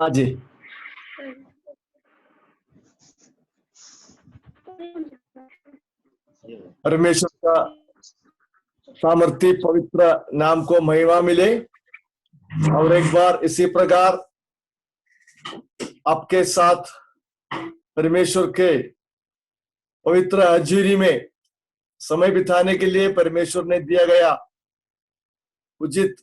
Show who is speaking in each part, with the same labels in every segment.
Speaker 1: हाँ जी। परमेश्वर का सामर्थ्य पवित्र नाम को महिमा मिले। और एक बार इसी प्रकार आपके साथ परमेश्वर के पवित्र हजूरी में समय बिताने के लिए परमेश्वर ने दिया गया उचित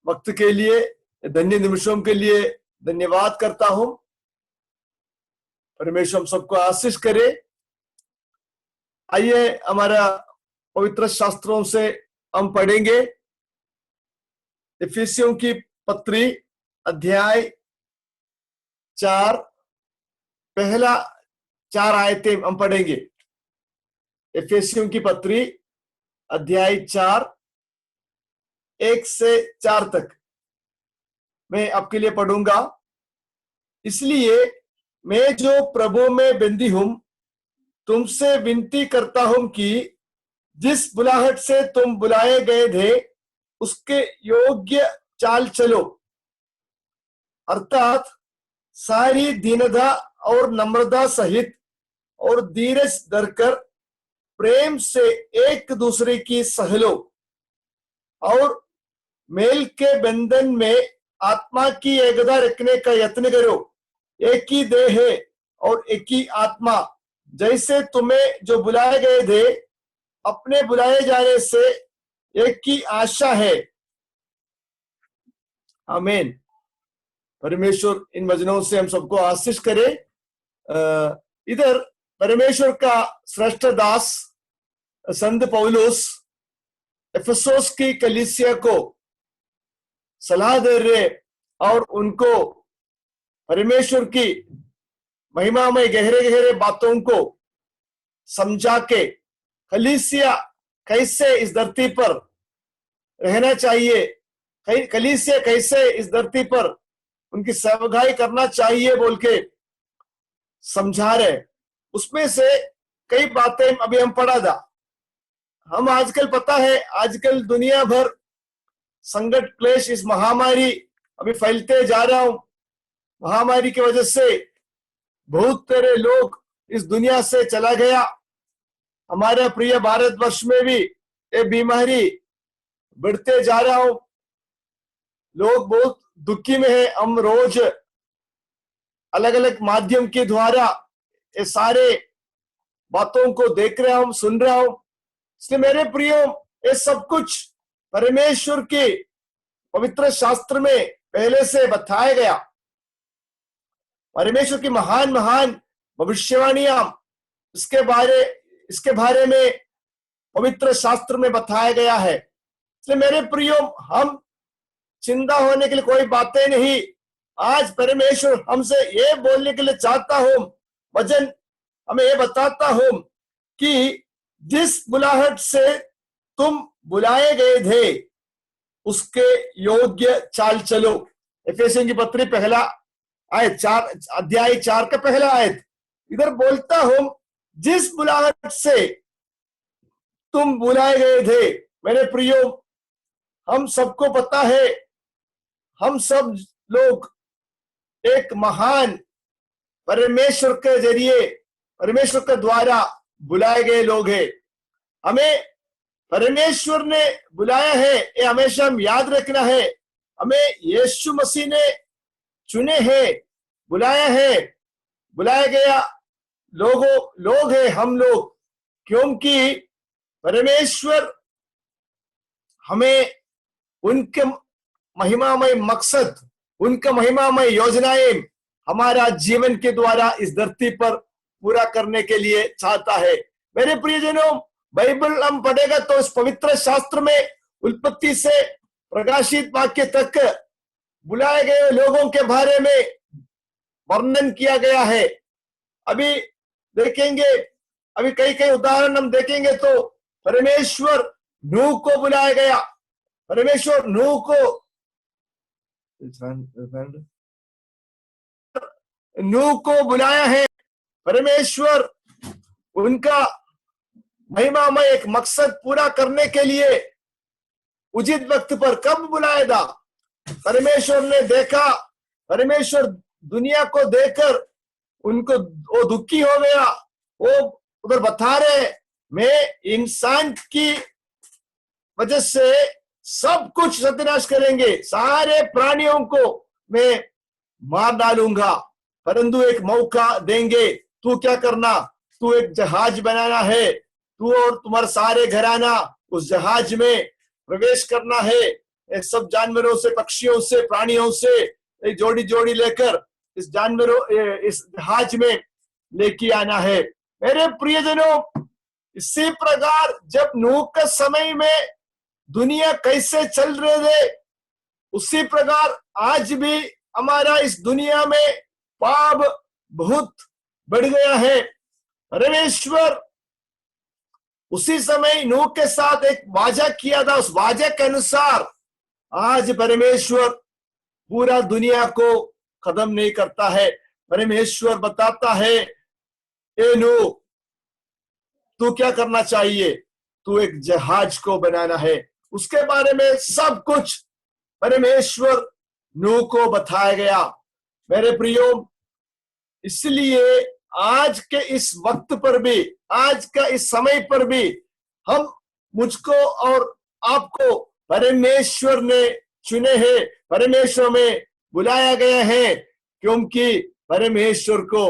Speaker 1: वक्त के लिए, धन्य निमिषों के लिए धन्यवाद करता हूं। परमेश्वर हम सबको आशीष करे। आइए हमारा पवित्र शास्त्रों से हम पढ़ेंगे इफिसियों की पत्री अध्याय 4 पहला 4 आयतें हम पढ़ेंगे। इफिसियों की पत्री अध्याय 4 1 से 4 तक मैं आपके लिए पढ़ूंगा। इसलिए मैं जो प्रभु में बंदी हूं तुमसे विनती करता हूं कि जिस बुलाहट से तुम बुलाए गए थे उसके योग्य चाल चलो, अर्थात सारी दीनता और नम्रता सहित और धीरज धरकर प्रेम से एक दूसरे की सहलो और मेल के बंधन में आत्मा की एकता रखने का यत्न करो। एक ही देह है और एक ही आत्मा, जैसे तुम्हें जो बुलाए गए थे अपने बुलाए जाने से एक ही आशा है। आमीन। परमेश्वर इन वचनों से हम सबको आशीष करे। इधर परमेश्वर का श्रेष्ठ दास संत पौलुस एफेसोस की कलीसिया को सलाह दे रहे और उनको परमेश्वर की महिमा में गहरे गहरे बातों को समझा के कलीसिया कैसे इस धरती पर रहना चाहिए, कलीसिया कैसे इस धरती पर उनकी सेवकाई करना चाहिए बोल के समझा रहे। उसमें से कई बातें अभी हम पढ़ा था। हम आजकल पता है आजकल दुनिया भर संकट क्लेश इस महामारी अभी फैलते जा रहा हूं। महामारी की वजह से बहुत सारे लोग इस दुनिया से चला गया। हमारे प्रिय भारतवर्ष में भी ये बीमारी बढ़ते जा रहा हूं। लोग बहुत दुखी में है। हम रोज अलग अलग माध्यम के द्वारा ये सारे बातों को देख रहा हूं, सुन रहा हूं। इसलिए मेरे प्रियो, ये सब कुछ परमेश्वर के पवित्र शास्त्र में पहले से बताया गया। परमेश्वर की महान महान भविष्यवाणियां इसके बारे में पवित्र शास्त्र में बताया गया है। इसलिए मेरे प्रियो, हम चिंता होने के लिए कोई बातें नहीं। आज परमेश्वर हमसे ये बोलने के लिए चाहता हूं, वचन हमें ये बताता हूं कि जिस बुलाहट से तुम बुलाए गए थे उसके योग्य चाल चलो। एफेसियों की पत्री पहला आयत 4 अध्याय 4 का पहला आयत इधर बोलता हूं, जिस बुलाहट से तुम बुलाए गए थे। मेरे प्रियो, हम सबको पता है हम सब लोग एक महान परमेश्वर के जरिए, परमेश्वर के द्वारा बुलाए गए लोग हैं। हमें परमेश्वर ने बुलाया है, ये हमेशा हम याद रखना है। हमें यीशु मसीह ने चुने हैं, बुलाया है। बुलाया गया लोग हैं हम लोग, क्योंकि परमेश्वर हमें उनके महिमामय मकसद, उनका महिमामय योजनाएं हमारा जीवन के द्वारा इस धरती पर पूरा करने के लिए चाहता है। मेरे प्रियजनों, बाइबल हम पढ़ेगा तो इस पवित्र शास्त्र में उत्पत्ति से प्रकाशित वाक्य तक बुलाए गए लोगों के बारे में वर्णन किया गया है। अभी देखेंगे, अभी कई उदाहरण हम देखेंगे तो परमेश्वर नूह को बुलाया गया। परमेश्वर नूह को बुलाया है। परमेश्वर उनका महिमामय एक मकसद पूरा करने के लिए उचित वक्त पर कब बुलाया था। परमेश्वर ने देखा परमेश्वर दुनिया को देखकर उनको वो दुखी हो गया। वो उधर बता रहे, मैं इंसान की वजह से सब कुछ सत्यानाश करेंगे, सारे प्राणियों को मैं मार डालूंगा, परंतु एक मौका देंगे। तू क्या करना, तू एक जहाज बनाना है, तू और तुम्हारे सारे घराना उस जहाज में प्रवेश करना है। सब जानवरों से, पक्षियों से, प्राणियों से एक जोड़ी जोड़ी लेकर इस जानवरों इस जहाज में लेके आना है। मेरे प्रियजनों, इसी प्रकार जब नूह के समय में दुनिया कैसे चल रहे थे, उसी प्रकार आज भी हमारा इस दुनिया में पाप बहुत बढ़ गया है। परमेश्वर उसी समय नूह के साथ एक वाचा किया था, उस वाचा के अनुसार आज परमेश्वर पूरा दुनिया को खत्म नहीं करता है। परमेश्वर बताता है, ए नूह, तू क्या करना चाहिए, तू एक जहाज को बनाना है। उसके बारे में सब कुछ परमेश्वर नूह को बताया गया। मेरे प्रियो, इसलिए आज के इस वक्त पर भी, आज का इस समय पर भी हम, मुझको और आपको परमेश्वर ने चुने हैं, परमेश्वर में बुलाया गया है, क्योंकि परमेश्वर को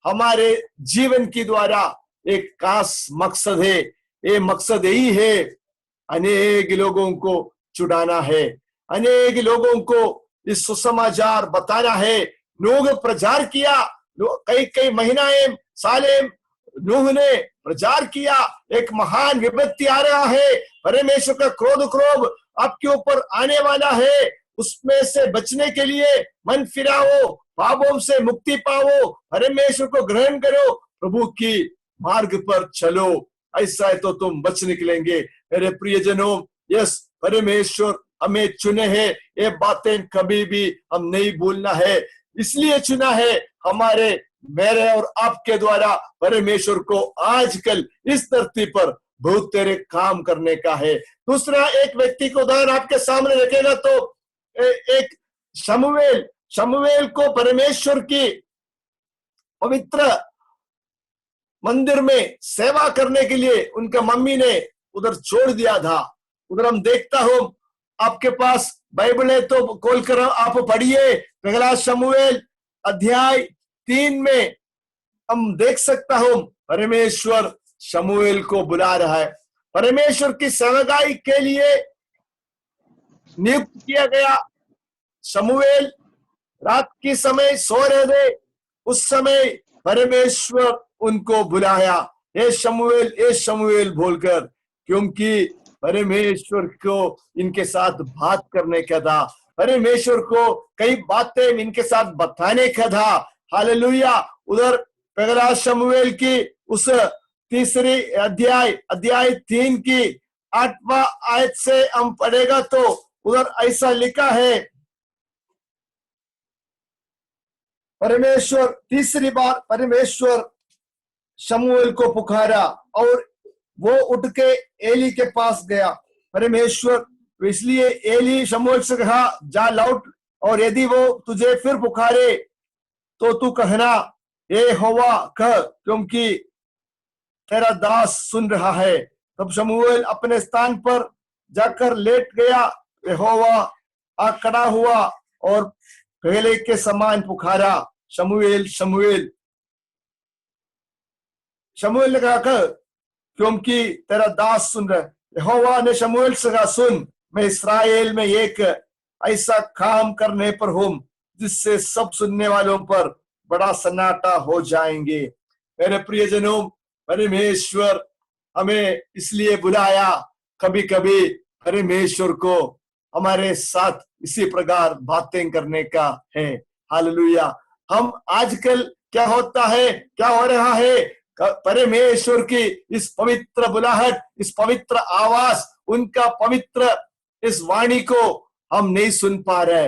Speaker 1: हमारे जीवन के द्वारा एक खास मकसद है। ये मकसद यही है, अनेक लोगों को छुड़ाना है, अनेक लोगों को इस सुसमाचार बताना है। नूह प्रचार किया, कई कई महीनाएं सालें नूह ने प्रचार किया। एक महान विपत्ति आ रहा है, परमेश्वर का क्रोध आपके ऊपर आने वाला है। उसमें से बचने के लिए मन फिराओ, पापों से मुक्ति पाओ, परमेश्वर को ग्रहण करो, प्रभु की मार्ग पर चलो, ऐसा है तो तुम बच निकलेंगे। मेरे प्रियजनों, यस, परमेश्वर हमें चुने हैं, ये बातें कभी भी हम नहीं भूलना है। इसलिए चुना है, हमारे, मेरे और आपके द्वारा परमेश्वर को आजकल इस धरती पर बहुत तेरे काम करने का है। दूसरा एक व्यक्ति को उदाहरण आपके सामने रखेगा तो एक शमूएल को परमेश्वर की पवित्र मंदिर में सेवा करने के लिए उनका मम्मी ने उधर छोड़ दिया था। उधर हम देखता हूं, आपके पास बाइबल है तो खोल कर आप पढ़िए। पहला शमूएल अध्याय 3 में हम देख सकता हूं, परमेश्वर शमूएल को बुला रहा है। परमेश्वर की सेवकाई के लिए नियुक्त किया गया। शमूएल रात के समय सो रहे थे, उस समय परमेश्वर उनको बुलाया, ए शमूएल बोलकर, क्योंकि परमेश्वर को इनके साथ बात करने का था, परमेश्वर को कई बातें इनके साथ बताने का था। हालेलुया। उधर पहला शमूएल की उस तीसरी अध्याय 3 की 8वां आयत से हम पढ़ेगा तो उधर ऐसा लिखा है, परमेश्वर तीसरी बार परमेश्वर शमूएल को पुकारा और वो उठ के एली के पास गया। परमेश्वर, इसलिए एली शमूएल से कहा, जा लौट, और यदि वो तुझे फिर पुकारे तो तू कहना, यहोवा कह, क्योंकि तेरा दास सुन रहा है। तब शमूएल अपने स्थान पर जाकर लेट गया। यहोवा आ खड़ा हुआ और पहले के समान पुकारा, शमूएल शमूएल। शमूएल ने कहा, क्योंकि तेरा दास सुन रहा है। यहोवा ने शमूएल से कहा, सुन, मैं इस्राएल में एक ऐसा काम करने पर हूं जिससे सब सुनने वालों पर बड़ा सन्नाटा हो जाएंगे। मेरे प्रियजनों, परमेश्वर हमें इसलिए बुलाया, कभी कभी परमेश्वर को हमारे साथ इसी प्रकार बातें करने का है। हालेलुया। हम आजकल क्या होता है, क्या हो रहा है, परमेश्वर की इस पवित्र बुलाहट, इस पवित्र आवाज, उनका पवित्र इस वाणी को हम नहीं सुन पा रहे,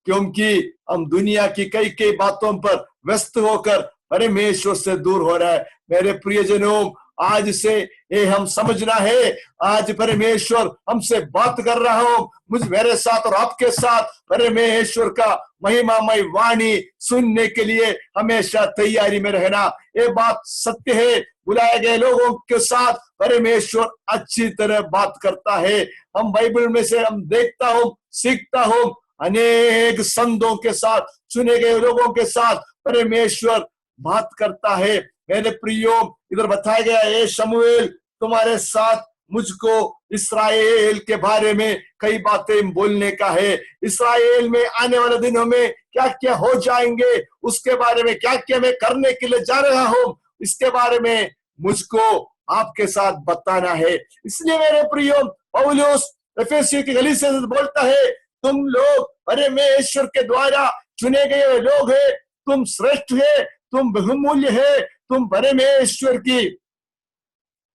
Speaker 1: क्योंकि हम दुनिया की कई कई बातों पर व्यस्त होकर परमेश्वर से दूर हो रहा है। मेरे प्रियजनों, आज से ये हम समझना है, आज परमेश्वर हमसे बात कर रहा हूं, मुझ मेरे साथ और आपके साथ परमेश्वर का महिमामय वाणी सुनने के लिए हमेशा तैयारी में रहना। ये बात सत्य है, बुलाए गए लोगों के साथ परमेश्वर अच्छी तरह बात करता है। हम बाइबल में से हम देखता हूं, सीखता हूं, अनेक संतों के साथ, चुने गए लोगों के साथ परमेश्वर बात करता है। मेरे प्रियो, इधर बताया गया है, शमूएल तुम्हारे साथ मुझको इस्राएल के बारे में कई बातें बोलने का है। इस्राएल में आने वाले दिनों में क्या क्या हो जाएंगे, उसके बारे में क्या क्या मैं करने के लिए जा रहा हूं, इसके बारे में मुझको आपके साथ बताना है। इसलिए मेरे प्रियो, पौलुस एफेसियों की कलीसिया से बोलता है, तुम लोग परमेश्वर के द्वारा चुने गए लोग हैं, तुम श्रेष्ठ है, तुम बहुमूल्य है, तुम परमेश्वर की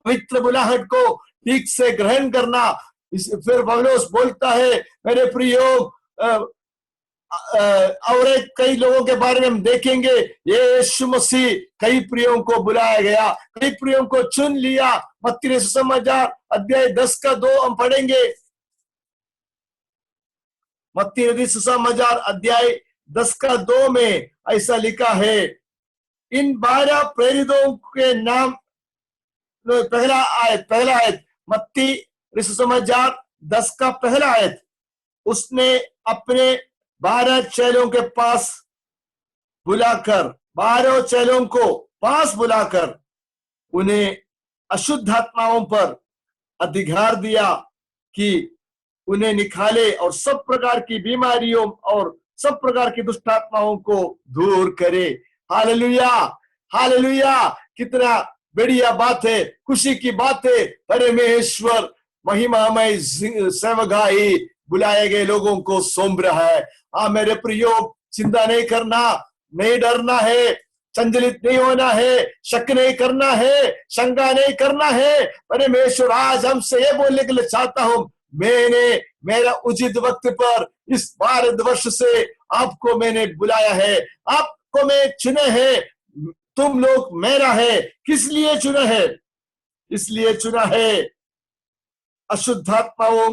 Speaker 1: पवित्र बुलाहट को ठीक से ग्रहण करना। फिर पौलुस बोलता है, मेरे प्रियो, और कई लोगों के बारे में हम देखेंगे, यीशु मसीह कई प्रियों को बुलाया गया, कई प्रियों को चुन लिया। मत्ती सुसमाचार अध्याय 10 का 2 हम पढ़ेंगे। मत्ती सुसमाचार अध्याय 10 का 2 में ऐसा लिखा है, इन 12 प्रेरितों के नाम, पहला आयत मत्ती सुसमाचार 10 का पहला आयत, उसने अपने 12 चेलों के पास बुलाकर, 12 चेलों को पास बुलाकर उन्हें अशुद्ध आत्माओं पर अधिकार दिया कि उन्हें निकाले और सब प्रकार की बीमारियों और सब प्रकार की दुष्ट आत्माओं को दूर करे। हालेलुया, हालेलुया, कितना बढ़िया बात है, खुशी की बात है। परमेश्वर महिमामय सेवकाई बुलाए गए लोगों को सौंप रहा है। हाँ मेरे प्रियो, चिंता नहीं करना, नहीं डरना है, चंचलित नहीं होना है, शक नहीं करना है, शंका नहीं करना है। परमेश्वर आज हमसे ये बोलने के लिए चाहता हूं, मैंने मेरा उचित वक्त पर इस भारतवर्ष से आपको मैंने बुलाया है, आपको मैं चुने है, तुम लोग मेरा है। किस लिए चुना है? इसलिए चुना है, अशुद्धात्माओं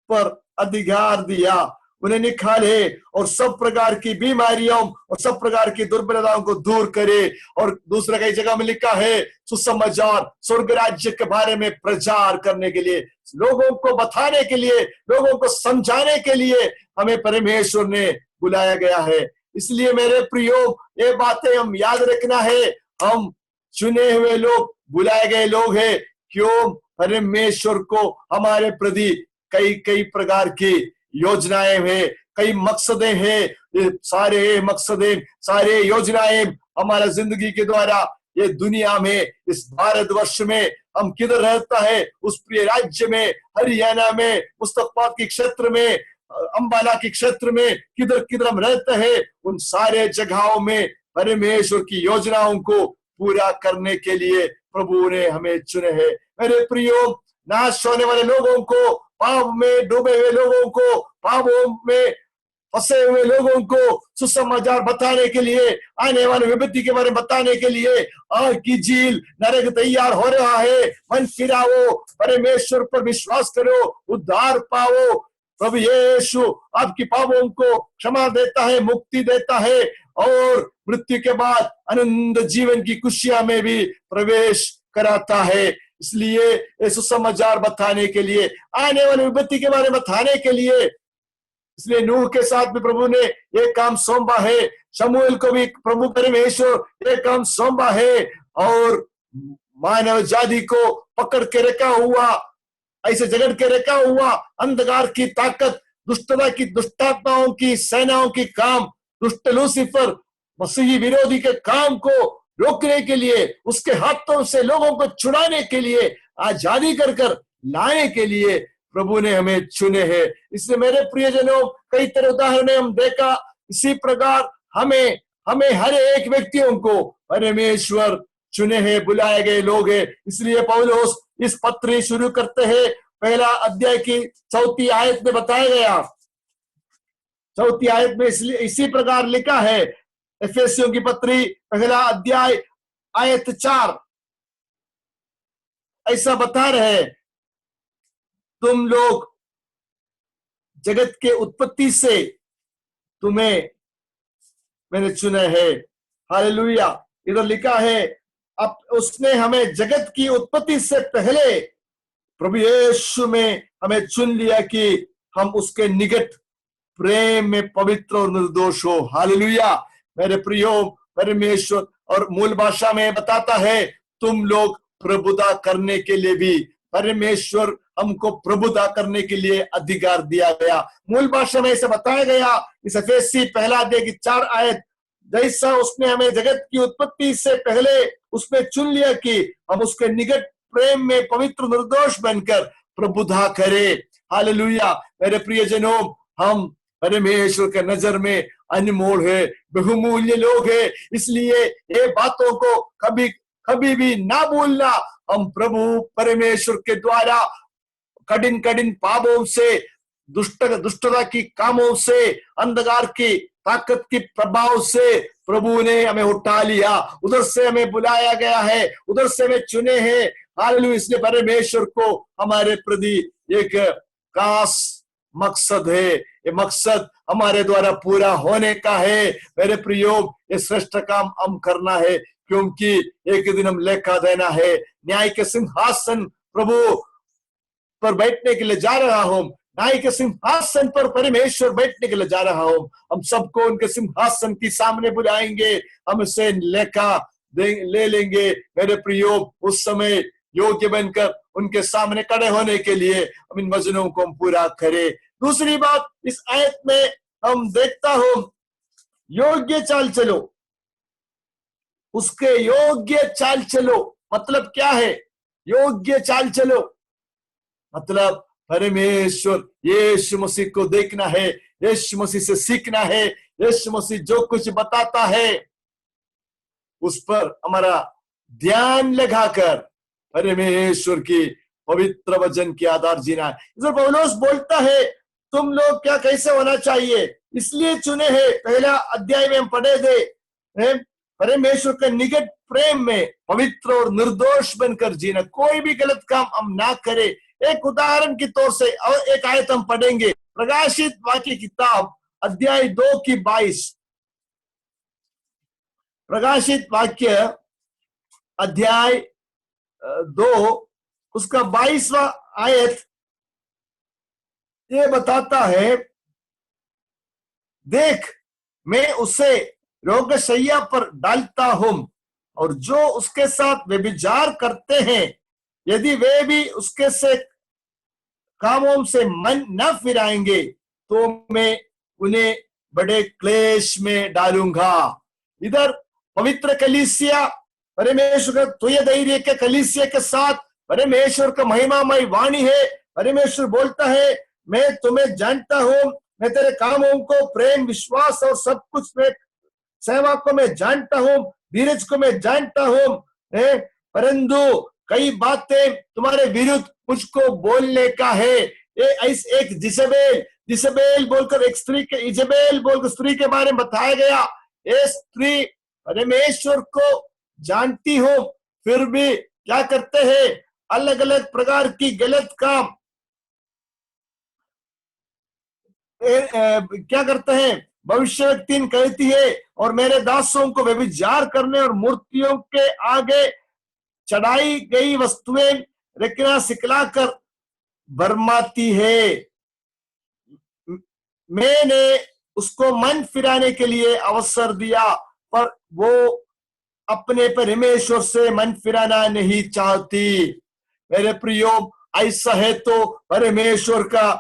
Speaker 1: पर अधिकार दिया, उन्हें निकाले और सब प्रकार की बीमारियों और सब प्रकार की दुर्बलताओं को दूर करे। और दूसरा कई जगह में लिखा है, सुसमाचार स्वर्ग राज्य के बारे में प्रचार करने के लिए, लोगों को बताने के लिए, लोगों को समझाने के लिए हमें परमेश्वर ने बुलाया गया है। इसलिए मेरे प्रियो, ये बातें हम याद रखना है, हम चुने हुए लोग, बुलाए गए लोग हैं। क्यों? परमेश्वर को हमारे प्रति कई कई प्रकार की योजनाएं हैं, कई मकसदें हैं। सारे मकसदें, सारे योजनाएं हमारा जिंदगी के द्वारा ये दुनिया में, इस भारतवर्ष में हम किधर रहता है, उस प्रिय राज्य में, हरियाणा में, मुस्तफाबाद के क्षेत्र में, अंबाला के क्षेत्र में, किधर किधर हम रहते हैं, उन सारे जगहों में परमेश्वर की योजनाओं को पूरा करने के लिए प्रभु ने हमें चुने हैं। मेरे प्रियो, नाश होने वाले लोगों को, पाप में डूबे हुए लोगों को, पापों में फंसे हुए लोगों को सुसमाचार बताने के लिए, आने वाले विपत्ति के बारे में बताने के लिए आग की झील, नरक तैयार हो रहा है। मन फिराओ, परमेश्वर पर विश्वास करो, उद्धार पाओ। प्रभु यीशु आपकी पापों को क्षमा देता है, मुक्ति देता है और मृत्यु के बाद आनंद जीवन की खुशियां में भी प्रवेश कराता है। इसलिए सुसमाचार बताने के लिए, आने वाली विपत्ति के बारे में बताने के लिए, इसलिए नूह के साथ भी प्रभु ने एक काम सौंपा है, शमूएल को भी प्रभु परमेश्वर एक काम सौंपा है। और मानव जाति को पकड़ के रखा हुआ, ऐसे जगड़ के रखा हुआ अंधकार की ताकत, दुष्टता की, दुष्टात्माओं की सेनाओं की काम, दुष्ट लूसीफर मसीही विरोधी के काम को रोकने के लिए, उसके हाथों से लोगों को छुड़ाने के लिए, आजादी कर कर लाने के लिए प्रभु ने हमें चुने हैं। इसलिए मेरे प्रियजनों, कई तरह उदाहरण हम देखा, इसी प्रकार हमें हर एक व्यक्तियों को परमेश्वर चुने हैं, बुलाए गए लोग हैं। इसलिए पौलुस इस पत्री शुरू करते हैं, पहला अध्याय की 4 आयत में बताया गया, 4 आयत में इसलिए इसी प्रकार लिखा है। एफेसियों की पत्री पहला अध्याय आयत 4, ऐसा बता रहे हैं, तुम लोग जगत के उत्पत्ति से तुम्हें मैंने चुना है। हालेलुया। इधर लिखा है, अब उसने हमें जगत की उत्पत्ति से पहले प्रभु यीशु में हमें चुन लिया कि हम उसके निकट प्रेम में पवित्र और निर्दोष हो। हालेलुया। मेरे प्रियो परमेश्वर, और मूल भाषा में बताता है, तुम लोग प्रभुता करने के लिए भी परमेश्वर हमको प्रभुता करने के लिए अधिकार दिया गया। मूल भाषा में इसे बताया गया इस एफेसी पहला अध्याय की 4 आयत, जैसा उसने हमें जगत की उत्पत्ति से पहले उसमें चुन लिया कि हम उसके निकट प्रेम में पवित्र निर्दोष बनकर प्रभुता करे। हालेलुया। मेरे प्रियजनों, हम परमेश्वर के नजर में अनमोल है, बहुमूल्य लोग है, इसलिए ये बातों को कभी कभी भी ना भूलना। हम प्रभु परमेश्वर के द्वारा कठिन कठिन पापों से, दुष्टता की कामों से, अंधकार की ताकत की प्रभाव से प्रभु ने हमें उठा लिया, उधर से हमें बुलाया गया है, उधर से हमें चुने हैं। हालेलुया। इसलिए परमेश्वर को हमारे प्रति एक खास मकसद है, ये मकसद हमारे द्वारा पूरा होने का है। मेरे प्रियो, ये श्रेष्ठ काम हम करना है, क्योंकि एक दिन हम लेखा देना है। न्याय के सिंहासन प्रभु पर बैठने के लिए जा रहा हूं, न्याय के सिंहासन पर परमेश्वर बैठने के लिए जा रहा हूं। हम सबको उनके सिंहासन के सामने बुलाएंगे, हम इसे लेखा ले लेंगे। मेरे प्रियो, उस समय योग्य बनकर उनके सामने खड़े होने के लिए हम इन वचनों को हम पूरा करें। दूसरी बात, इस आयत में हम देखता हूं, योग्य चाल चलो, उसके योग्य चाल चलो। मतलब क्या है योग्य चाल चलो? मतलब परमेश्वर यीशु मसीह को देखना है, यीशु मसीह से सीखना है, यीशु मसीह जो कुछ बताता है उस पर हमारा ध्यान लगाकर परमेश्वर की पवित्र वचन के आधार जीना है। इधर पौलुस बोलता है, तुम लोग क्या कैसे होना चाहिए, इसलिए चुने हैं। पहला अध्याय में हम पढ़े थे, परमेश्वर के निकट प्रेम में पवित्र और निर्दोष बनकर जीना, कोई भी गलत काम हम ना करें। एक उदाहरण के तौर से और एक आयत हम पढ़ेंगे, प्रकाशित वाक्य किताब अध्याय 2 की 22। प्रकाशित वाक्य अध्याय 2 उसका 22वां आयत ये बताता है, देख मैं उसे रोगशैया पर डालता हूं, और जो उसके साथ व्यभिचार करते हैं, यदि वे भी उसके से कामों से मन न फिराएंगे, तो मैं उन्हें बड़े क्लेश में डालूंगा। इधर पवित्र कलीसिया, परमेश्वर का तुय धैर्य के कलीसिया के साथ परमेश्वर का महिमामय वाणी है। परमेश्वर बोलता है, मैं तुम्हें जानता हूं, मैं तेरे कामों को, प्रेम, विश्वास और सब कुछ में, सेवा को मैं जानता हूं, धीरज को मैं जानता हूं, परंतु कई बातें तुम्हारे विरुद्ध मुझको बोलने का है। ये ऐसे एक जिसेबेल बोलकर एक स्त्री के, इजेबेल बोलकर स्त्री के बारे में बताया गया। ये स्त्री परमेश्वर को जानती हो, फिर भी क्या करते हैं, अलग अलग प्रकार की गलत काम क्या करते हैं। भविष्यवक्ता कहती है, और मेरे दासों को व्यभिचार करने और मूर्तियों के आगे चढ़ाई गई वस्तुएं रखना सिखलाकर भरमाती है। मैंने उसको मन फिराने के लिए अवसर दिया, पर वो अपने परमेश्वर से मन फिराना नहीं चाहती। मेरे प्रियो, ऐसा है तो परमेश्वर का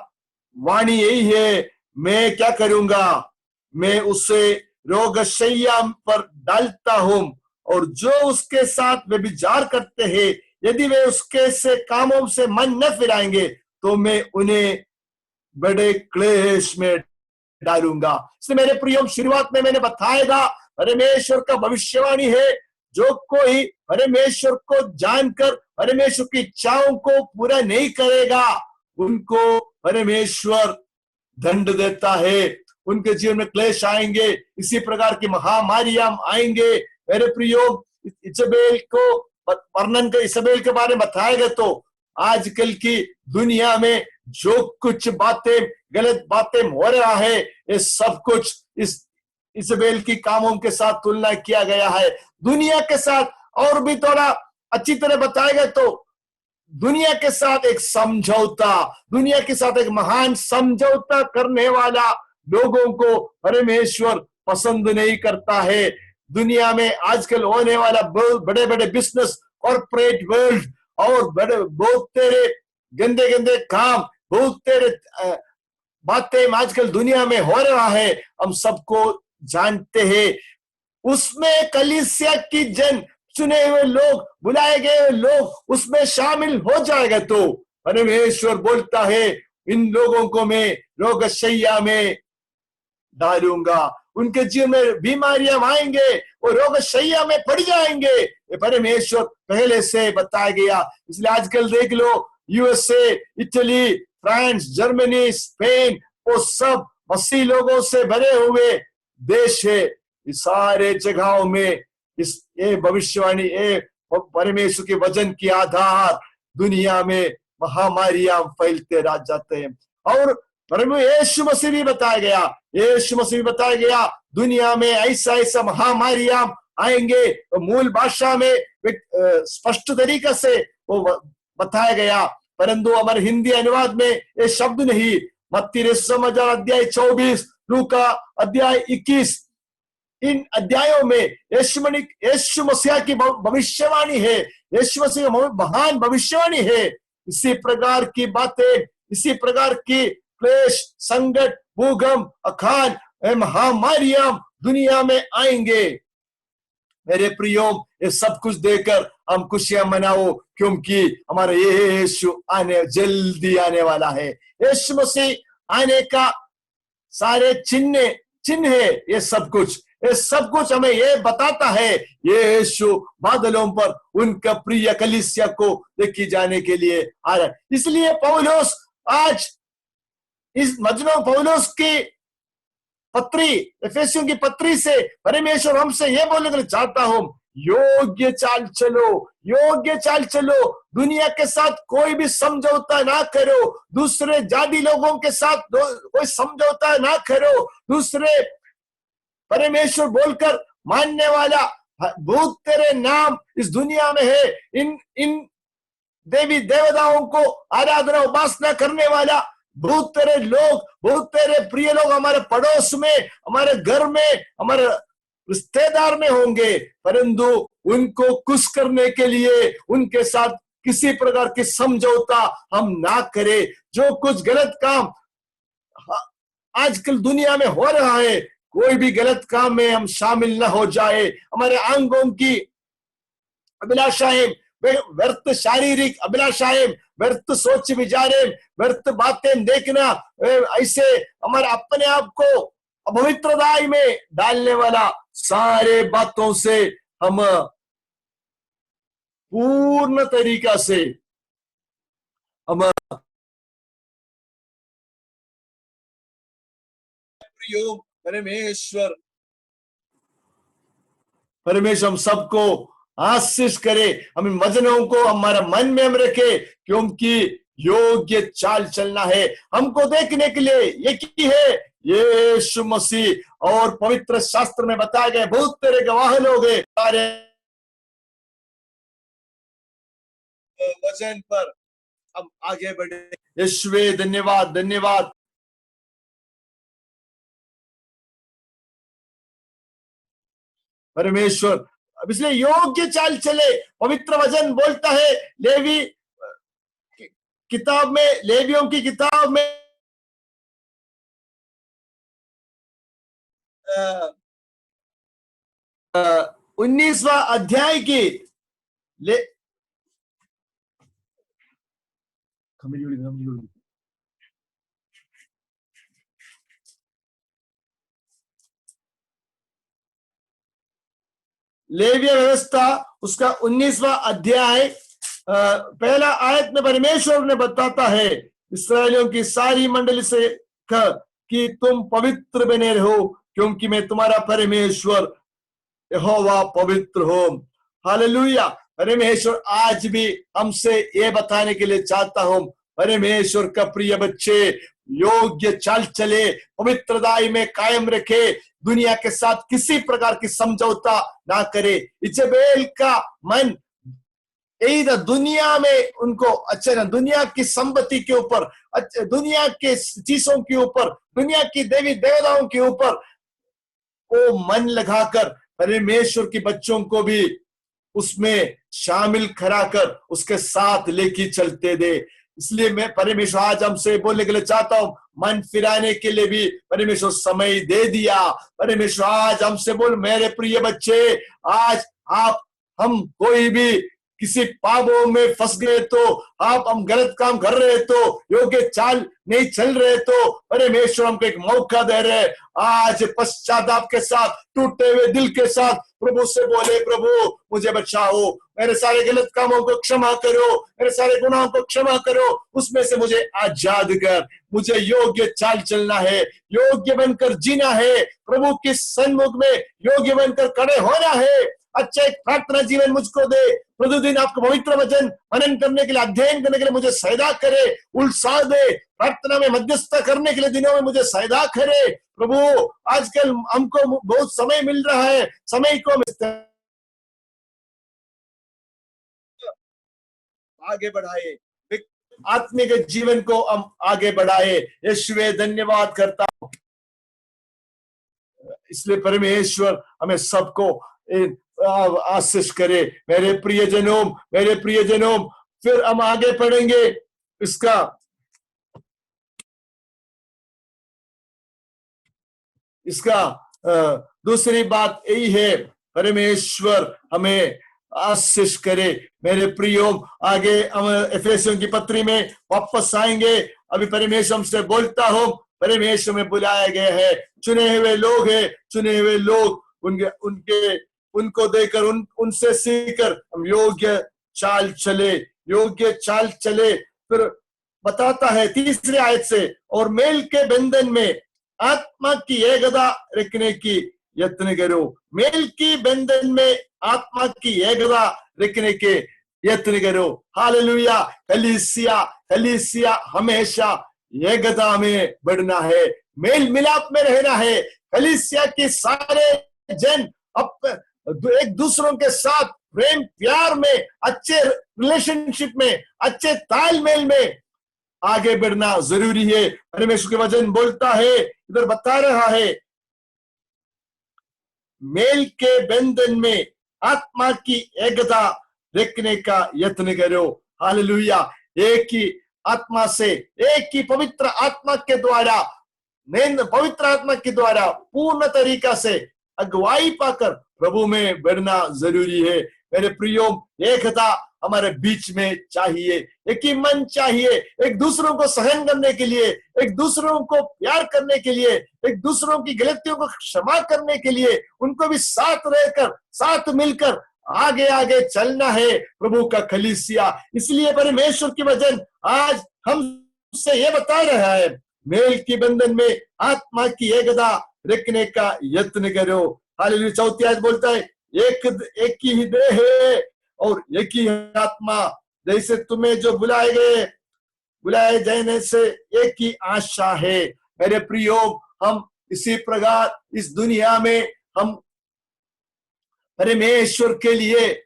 Speaker 1: वाणी यही है, मैं क्या करूंगा, मैं उसे रोगशैया पर डालता हूं, और जो उसके साथ व्यभिचार करते हैं, यदि वे उसके से कामों से मन न फिराएंगे, तो मैं उन्हें बड़े क्लेश में डालूंगा। इसलिए मेरे प्रियो, शुरुआत में मैंने बताया, परमेश्वर का भविष्यवाणी है, जो कोई परमेश्वर को जानकर परमेश्वर की इच्छाओं को पूरा नहीं करेगा, उनको परमेश्वर दंड देता है, उनके जीवन में क्लेश आएंगे, इसी प्रकार की महामारियां आएंगे। मेरे प्रियो, इजेबेल को वर्णन कर इजबेल के बारे में बताया गया, तो आजकल की दुनिया में जो कुछ बातें, गलत बातें हो रहा है, ये सब कुछ इस इजबेल की कामों के साथ तुलना किया गया है। दुनिया के साथ और भी थोड़ा अच्छी तरह बताया गया, तो दुनिया के साथ एक समझौता, दुनिया के साथ एक महान समझौता करने वाला लोगों को परमेश्वर पसंद नहीं करता है। दुनिया में आजकल होने वाला बड़े बड़े बिजनेस, कॉर्पोरेट वर्ल्ड और बड़े बहुत तेरे गंदे गंदे काम, बहुत तेरे बातें आजकल दुनिया में हो रहा है, हम सबको जानते हैं। उसमें कलीसिया की जन, चुने हुए लोग, बुलाए गए लोग उसमें शामिल हो जाएगा, तो परमेश्वर बोलता है इन लोगों को मैं रोगशैया में डालूंगा। उनके जीवन में बीमारियां आएंगे, वो रोगशैया में पड़ जाएंगे, ये परमेश्वर पहले से बताया गया। इसलिए आजकल देख लो, USA, Italy, France, Germany, Spain, वो सब मसीह लोगों से भरे हुए देश है। इस सारे जगहों में ये भविष्यवाणी, ये परमेश्वर के वचन के आधार दुनिया में महामारियां फैलते रह जाते हैं। और प्रभु यीशु मसीह भी बताया गया, यीशु मसीह भी बताया गया, दुनिया में ऐसा ऐसा महामारियां आएंगे। तो मूल भाषा में स्पष्ट तरीके से वो बताया गया, परंतु हमारे हिंदी अनुवाद में ये शब्द नहीं। मत्ती समाचार अध्याय 24, लूका अध्याय 21, इन अध्यायों में यीशु मसीह की भविष्यवाणी है, यीशु मसीह महान भविष्यवाणी है। इसी प्रकार की बातें, इसी प्रकार की क्लेश, संकट, भूकंप, अकाल, महामारियां दुनिया में आएंगे। मेरे प्रियो, ये सब कुछ देकर हम खुशियां मनाओ, क्योंकि हमारा यीशु जल्दी आने वाला है। यीशु मसीह आने का सारे चिन्ह है। ये सब कुछ हमें ये बताता है, यीशु बादलों पर उनका प्रिय कलीसिया को लेके जाने के लिए आ रहा है। इसलिए पौलुस आज इस मजनू पौलुस की पत्री, एफेसियों की पत्री से परमेश्वर हमसे ये बोलने चाहता हूं, योग्य चाल चलो, योग्य चाल चलो। दुनिया के साथ कोई भी समझौता ना करो, दूसरे जाति लोगों के साथ कोई समझौता ना करो। दूसरे परमेश्वर बोलकर मानने वाला बहुत तेरे नाम इस दुनिया में है, इन देवी देवताओं को आराधना उपासना करने वाला बहुत तेरे लोग, बहुत तेरे प्रिय लोग हमारे पड़ोस में, हमारे घर में, हमारे रिश्तेदार में होंगे, परंतु उनको खुश करने के लिए उनके साथ किसी प्रकार की समझौता हम ना करें। जो कुछ गलत काम आजकल दुनिया में हो रहा है, कोई भी गलत काम में हम शामिल न हो जाए। हमारे अंगों की अभिलाषाएं, व्यर्थ शारीरिक अभिलाषाएं, व्यर्थ सोच विचारें, व्यर्थ बातें देखना, ऐसे हमारे अपने आप को अपवित्रताई में डालने वाला सारे बातों से हम पूर्ण तरीका से हम परमेश्वर हम सबको आशीष करे। हम इन वचनों को हमारे मन में हम रखे, क्योंकि योग्य चाल चलना है। हमको देखने के लिए ये की है यीशु मसीह, और पवित्र शास्त्र में बताए गए बहुत तेरे गवाह लोग हैं सारे वचन पर हम आगे बढ़े। यीशुवे धन्यवाद, धन्यवाद। परमेश्वर इसलिए योग्य चाल चले। पवित्र वचन बोलता है लेवी किताब में, लेवियों की किताब में 19वां अध्याय की लेविय व्यवस्था, उसका 19वां अध्याय पहला आयत में परमेश्वर ने बताता है इस्राएलियों की सारी मंडली से कि तुम पवित्र बने रहो, क्योंकि मैं तुम्हारा परमेश्वर यहोवा पवित्र हूं। हालेलुया। परमेश्वर आज भी हमसे ये बताने के लिए चाहता हूं, परमेश्वर का प्रिय बच्चे, योग्य चाल चले, पवित्रताई में कायम रखे, दुनिया के साथ किसी प्रकार की समझौता ना करे। इजेबेल का मन इधर दुनिया में उनको अच्छा ना, दुनिया की संपत्ति के ऊपर, दुनिया के चीजों के ऊपर, दुनिया की देवी देवताओं के ऊपर वो मन लगाकर परमेश्वर के बच्चों को भी उसमें शामिल कराकर उसके साथ लेके चलते दे। इसलिए मैं परमेश्वर आज हमसे बोलने के लिए चाहता हूं, मन फिराने के लिए भी परमेश्वर समय दे दिया। परमेश्वर आज हमसे बोल, मेरे प्रिय बच्चे, आज आप हम कोई भी किसी पापों में फंस गए तो, आप हम गलत काम कर रहे तो, योग्य चाल नहीं चल रहे तो, परमेश्वर हमको एक मौका दे रहे। आज पश्चाताप के साथ, टूटे हुए दिल के साथ प्रभु से बोले, प्रभु मुझे बचाओ, मेरे सारे गलत कामों को क्षमा करो, मेरे सारे गुनाहों को क्षमा करो, उसमें से मुझे आजाद कर। मुझे योग्य चाल चलना है, योग्य बनकर जीना है, प्रभु के सन्मुख में योग्य बनकर खड़े होना है। अच्छा एक प्रार्थना जीवन मुझको दे, प्रतिदिन आपको पवित्र वचन मनन करने के लिए, अध्ययन करने के लिए मुझे सहायता करे, उत्साह दे, प्रार्थना में मध्यस्थता करने के लिए दिनों में मुझे सहायता करे। प्रभु आजकल हमको बहुत समय मिल रहा है, समय को आगे बढ़ाए, आत्मिक जीवन को हम आगे बढ़ाए। यीशुवे धन्यवाद करता हूं, इसलिए परमेश्वर हमें सबको आशीष करे। मेरे प्रियजनों, मेरे प्रियजनों, फिर हम आगे पढ़ेंगे। इसका दूसरी बात यही है, परमेश्वर हमें आशीष करे। मेरे प्रियो, आगे हम एफेसियों की पत्री में वापस आएंगे। अभी परमेश्वर हमसे बोलता हूं, परमेश्वर में बुलाया गया है, चुने हुए लोग हैं, चुने हुए लोग, उनको देकर उनसे सीखकर हम योग्य चाल चले, योग्य चाल चले। फिर बताता है तीसरी आयत से, और मेल के बंधन में आत्मा की एकता रखने की यत्न करो। मेल की बंधन में आत्मा की एकता रखने के यत्न करो। हालेलुया। कलीसिया हमेशा एकता में बढ़ना है, मेल मिलाप में रहना है। कलीसिया के सारे जन एक दूसरों के साथ प्रेम प्यार में, अच्छे रिलेशनशिप में, अच्छे तालमेल में आगे बढ़ना जरूरी है। परमेश्वर के वचन बोलता है, इधर बता रहा है, मेल के बंधन में आत्मा की एकता रखने का यत्न करो। हालेलुया। एक ही आत्मा से, एक ही पवित्र आत्मा के द्वारा, पवित्र आत्मा के द्वारा पूर्ण तरीका से अगुवाई पाकर प्रभु में बढ़ना जरूरी है। मेरे प्रियो, एकता हमारे बीच में चाहिए, एक ही मन चाहिए, एक दूसरों को सहन करने के लिए, एक दूसरों को प्यार करने के लिए, एक दूसरों की गलतियों को क्षमा करने के लिए, उनको भी साथ रहकर, साथ मिलकर आगे आगे चलना है प्रभु का कलीसिया। इसलिए परमेश्वर की वचन आज हमसे ये बता रहा है, मेल के बंधन में आत्मा की एकता रखने का यत्न करो। हालेलुया। चौथी आयत बोलता है, एक ही देह है और एक ही आत्मा, जैसे तुम्हें जो बुलाए जाने से एक ही आशा है। मेरे प्रियो, हम इसी प्रकार इस दुनिया में हम परमेश्वर के लिए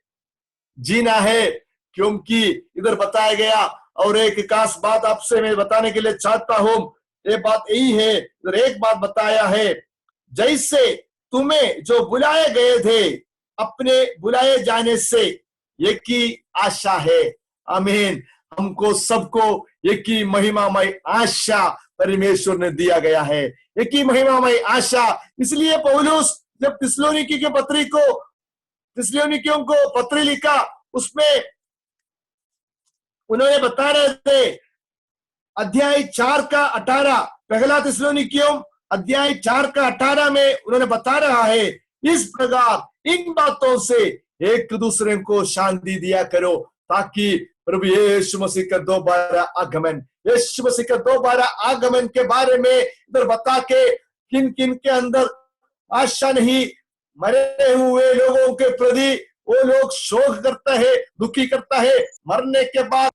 Speaker 1: जीना है, क्योंकि इधर बताया गया। और एक खास बात आपसे मैं बताने के लिए चाहता हूं, ये बात यही है, इधर एक बात बताया है, जैसे तुम्हें जो बुलाए गए थे अपने बुलाए जाने से एक ही आशा है। आमीन। हमको सबको एक ही महिमामय आशा परमेश्वर ने दिया गया है, एक ही महिमामय आशा। इसलिए पौलुस जब थिस्सलुनीकियों को पत्र लिखा, उसमें उन्होंने बता रहे थे, अध्याय 4 का 18, पहला थिस्सलुनीकियों अध्याय 4 का 18 में उन्होंने बता रहा है, इस प्रकार इन बातों से एक दूसरे को शांति दिया करो, ताकि प्रभु यीशु मसीह का दोबारा आगमन के बारे में इधर बता के, किन किन के अंदर आशा नहीं, मरे हुए लोगों के प्रति वो लोग शोक करता है, दुखी करता है। मरने के बाद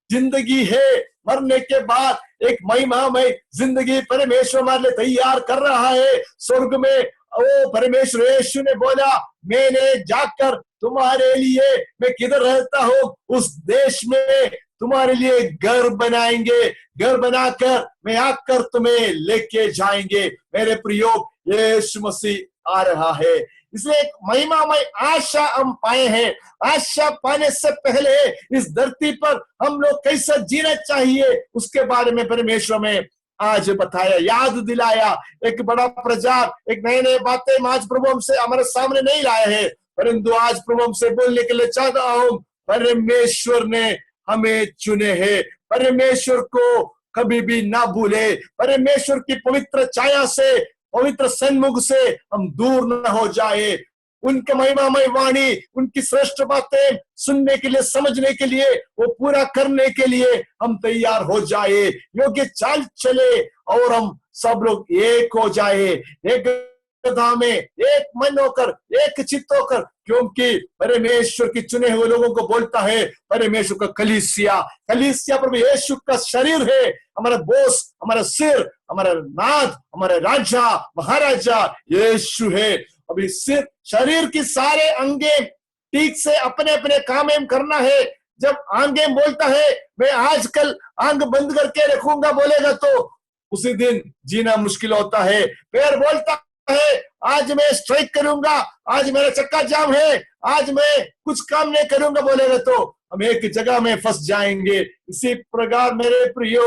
Speaker 1: जिंदगी है, मरने के बाद एक महिमामय जिंदगी परमेश्वर हमारे लिए तैयार कर रहा है। स्वर्ग में वो परमेश्वर यीशु ने बोला, मैंने जाकर तुम्हारे लिए, मैं किधर रहता हूँ उस देश में तुम्हारे लिए घर बनाएंगे, घर बनाकर मैं आकर तुम्हें लेके जाएंगे। मेरे प्रियो, यीशु मसीह आ रहा है, इसलिए एक महिमामय आशा हम पाए हैं। आशा पाने से पहले इस धरती पर हम लोग कैसा जीना चाहिए उसके बारे में परमेश्वर में आज बताया, याद दिलाया। एक बड़ा प्रचार, एक नए नए बातें आज प्रभु हमसे हमारे सामने नहीं लाए हैं, परंतु आज प्रभु हमसे बोलने के लिए चाहता हूं, परमेश्वर ने हमें चुने हैं। परमेश्वर को कभी भी ना भूले। परमेश्वर की पवित्र छाया से, पवित्र सन्मुख से हम दूर न हो जाए। उनके महिमामय वाणी, उनकी श्रेष्ठ बातें सुनने के लिए, समझने के लिए, वो पूरा करने के लिए हम तैयार हो जाए, योग्य चाल चले और हम सब लोग एक हो जाए, एक में एक मन होकर, एक चित्त होकर, क्योंकि परमेश्वर की चुने हुए लोगों को बोलता है परमेश्वर का कलीसिया। कलीसिया प्रभु यीशु का शरीर है, हमारा बोस, हमारा सिर, हमारा नाथ, हमारा राजा महाराजा यीशु है। अभी सिर, शरीर की सारे अंगे ठीक से अपने अपने काम में करना है। जब आंगे बोलता है मैं आजकल आंग बंद करके रखूंगा बोलेगा तो उसी दिन जीना मुश्किल होता है। पैर बोलता है आज मैं स्ट्राइक करूंगा, आज मेरा चक्का जाम है, आज मैं कुछ काम नहीं करूंगा बोलेगा तो हम एक जगह में फंस जाएंगे। इसी प्रकार मेरे प्रियो,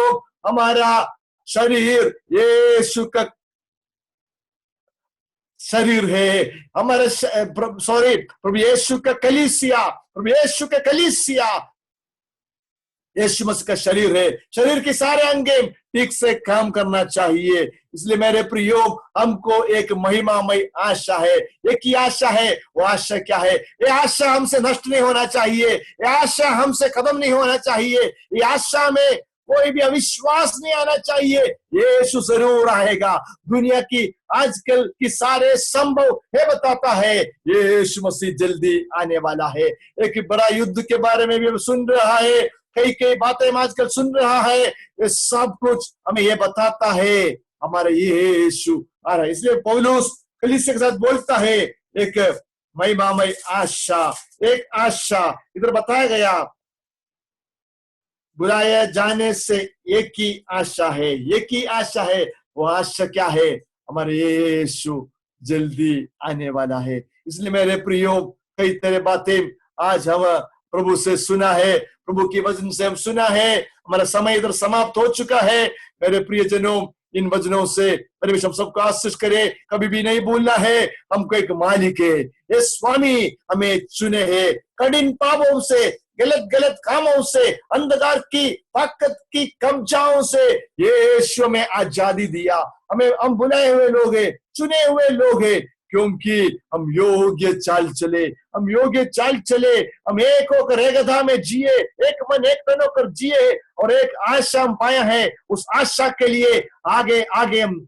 Speaker 1: हमारा शरीर यीशु का शरीर है, हमारा प्रभु यीशु का कलीसिया, प्रभु यीशु का कलीसिया यीशु मसीह का शरीर है। शरीर के सारे अंगे ठीक से काम करना चाहिए। इसलिए मेरे प्रियो, हमको एक महिमामय आशा है। एक ही आशा है, वो आशा क्या है? ये आशा हमसे नष्ट नहीं होना चाहिए, ये आशा हमसे खत्म नहीं होना चाहिए, ये आशा में कोई भी अविश्वास नहीं आना चाहिए। यीशु जरूर आएगा। दुनिया की आजकल की सारे संभव है बताता है यीशु मसीह जल्दी आने वाला है। एक बड़ा युद्ध के बारे में भी सुन रहा है, कई कई बातें आजकल सुन रहा है, ये सब कुछ हमें ये बताता है हमारे यीशु आ रहा है। इसलिए पौलुस कलीसिया के साथ बोलता है एक महिमामय आशा, एक आशा इधर बताया गया, बुलाया जाने से एक ही आशा है, एक ही आशा है। वो आशा क्या है? हमारे यीशु जल्दी आने वाला है। इसलिए मेरे प्रियो, कई तरह बातें आज हम प्रभु से सुना है, प्रभु की वचन से हम सुना है। हमारा समय इधर समाप्त हो चुका है। मेरे प्रियजनों, इन वचनों से परमेश्वर हम सबको आशीष करे। कभी भी नहीं भूलना है, हमको एक मालिक है, ये स्वामी हमें चुने हैं। कठिन पापों से, गलत गलत कामों से, अंधकार की ताकत की कब्जाओं से यीशु में आजादी दिया हमें। हम बुलाए हुए लोग हैं, चुने हुए लोग हैं, क्योंकि हम योग्य चाल चले, हम योग्य चाल चले, हम एक होकर एक गधा में जिए, एक मन एक तन होकर जिए, और एक आशा हम पाया है। उस आशा के लिए आगे आगे हम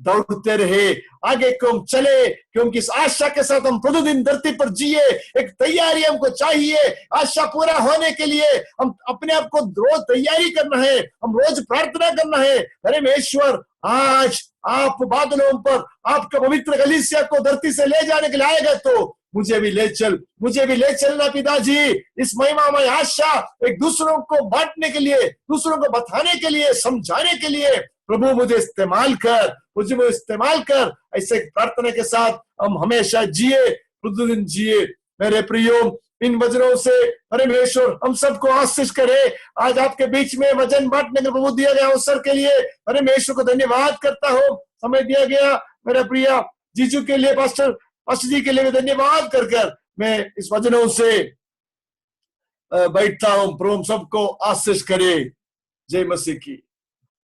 Speaker 1: दौड़ते रहे, आगे को हम चले, क्योंकि इस आशा के साथ हम प्रतिदिन धरती पर जिए। एक तैयारी हमको चाहिए आशा पूरा होने के लिए। हम अपने आप को रोज तैयारी करना है, हम रोज प्रार्थना करना है, परमेश्वर आज आप बादलों पर आपके पवित्र कलीसिया को धरती से ले जाने के लिए आएगा तो मुझे भी ले चल, मुझे भी ले चलना पिताजी। इस महिमामय आशा एक दूसरों को बांटने के लिए, दूसरों को बताने के लिए, समझाने के लिए प्रभु मुझे इस्तेमाल कर, मुझे इस्तेमाल कर। ऐसे प्रार्थना के साथ हम हमेशा जिए, प्रतिदिन जिए। मेरे प्रियो, इन वचनों से परमेश्वर हम सबको आशीष करे। आज आपके बीच में वचन बांटने का प्रभु दिया गया अवसर के लिए परमेश्वर को धन्यवाद करता हूँ। समय दिया गया मेरा प्रिय जीजू के लिए, पास्टर जी के लिए धन्यवाद कर मैं इस वचनों से बैठता हूँ। प्रभु सबको आशीष करे। जय मसीह की।